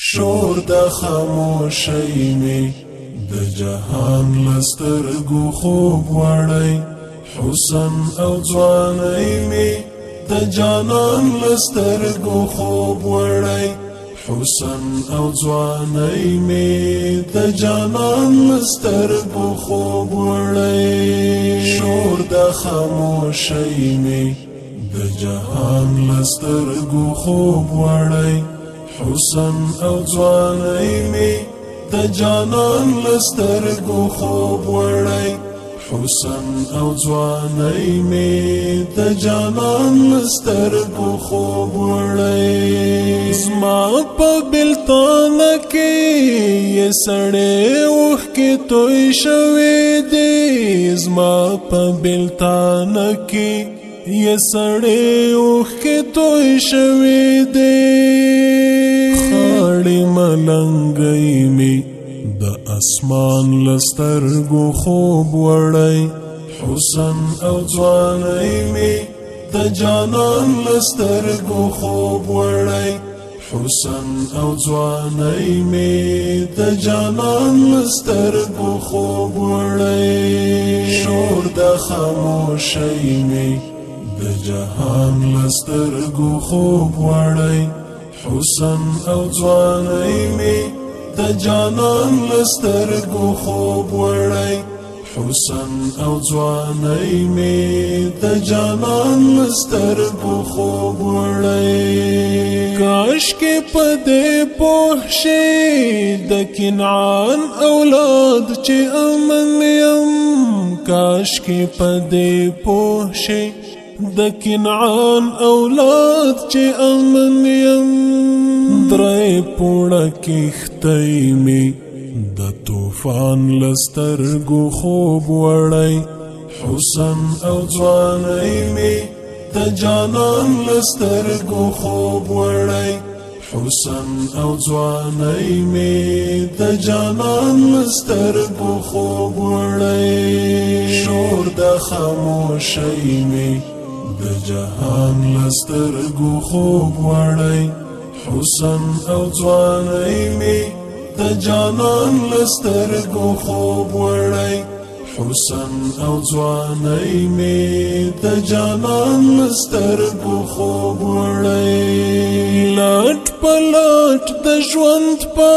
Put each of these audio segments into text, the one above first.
شور د خاموشۍ می د جهان لسترګو خوب وړی حسن او ځوانۍ می د جانان لسترګو خوب وړی حسن او ځوانۍ می د جانان لسترګو خوب وړی شور د خاموشۍ می د جهان لسترګو خوب وړی حسن او ځوانۍ می د جانان لسترګو خوب وړی حسن او ځوانۍ می د جانان لسترګو خوب وړی زما په بلتانه کې یې سړې اوښکې توی شوې دي زما په بلتانه کې یې سړې اوښکې توی شوې دي خاړې ملنګۍ می د اسمان لسترګو خوب وړی حسن او ځوانۍ می د جانان لسترګو خوب وړی حسن او ځوانۍ می د جانان لسترګو خوب وړی شور د خاموشۍ می د جهان لسترګو خوب وړی حسن او ځوانۍ می د جانان لسترګو خوب وړی حسن او ځوانۍ می د جانان لسترګو خوب وړی کاش کې په دې پوه شي د کنعان اولاد چې امن یم کاش کې په دې پوه شي د کنعان اولاد چې امن یم درې پوړه کښتۍ می د طوفان لسترګو خوب وړی حسن او ځوانۍ می د جانان لسترګو خوب وړی حسن او ځوانۍ می د جانان لسترګو خوب وړی شور د خاموشۍ می د جهان لسترګو خوب وړی حسن او ځوانۍ می د جانان لسترګو خوب وړی حسن او ځوانۍ می د جانان لسترګو خوب وړی لاټ پلاټ د ژوند په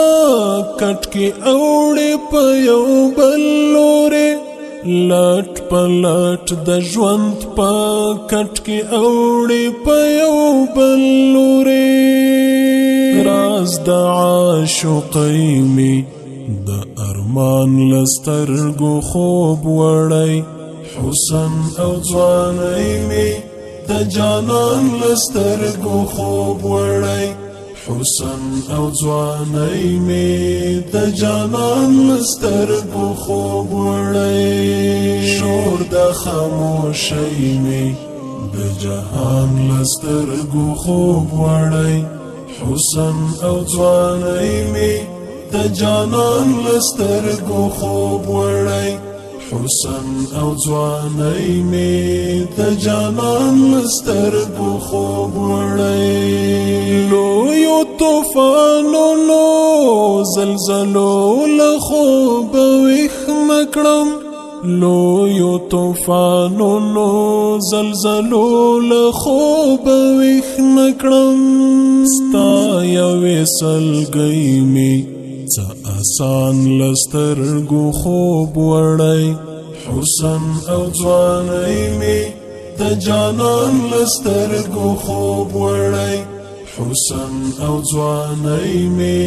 کټ کې اوړې په یو بل لورې لاټ پلاټ د ژوند په کټ کې اوړې په یو بل لورې راز د عاشقۍ می د ارمان لسترګو خوب وړی حسن او ځوانۍ می د جانان لسترګو خوب وړی حسن او ځوانۍ می د جانان لسترګو خوب وړی شور د خاموشۍ می د جهان لسترګو خوب وړی حسن او ځوانۍ می د جانان لسترګو خوب وړی حسن او ځوانۍ می د جانان لسترګو خوب وړی لویو طوفانونو زلزلو له خوبه ویښ مکړم لویو طوفانونو زلزلو له خوبه ویښ مکړم ستا یوې سلګۍ می څه آسان لسترګو خوب وړی حسن او ځوانۍ می د جانان لسترګو خوب وړی حسن او ځوانۍ می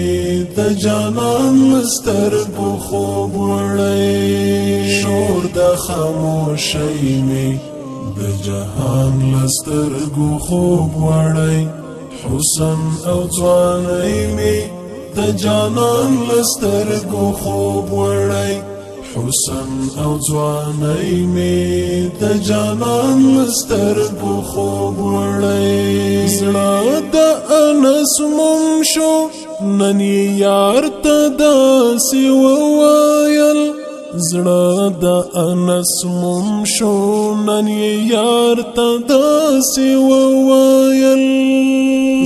د جانان لسترګو خوب وړی شور د خاموشۍ می د جهان لسترګو خوب وړی حسن او ځوانۍ می د جانان لسترګو خوب وړی حسن او ځوانۍ می د جانان لسترګو خوب وړی زړه د انس مم شو نن یار ته داسې وویل زړه د انس مم شو نن یار ته داسې وویل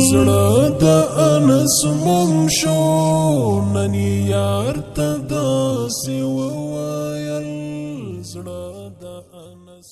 زړه د انس مم شو نن یار ته داسې وویل زړه د انس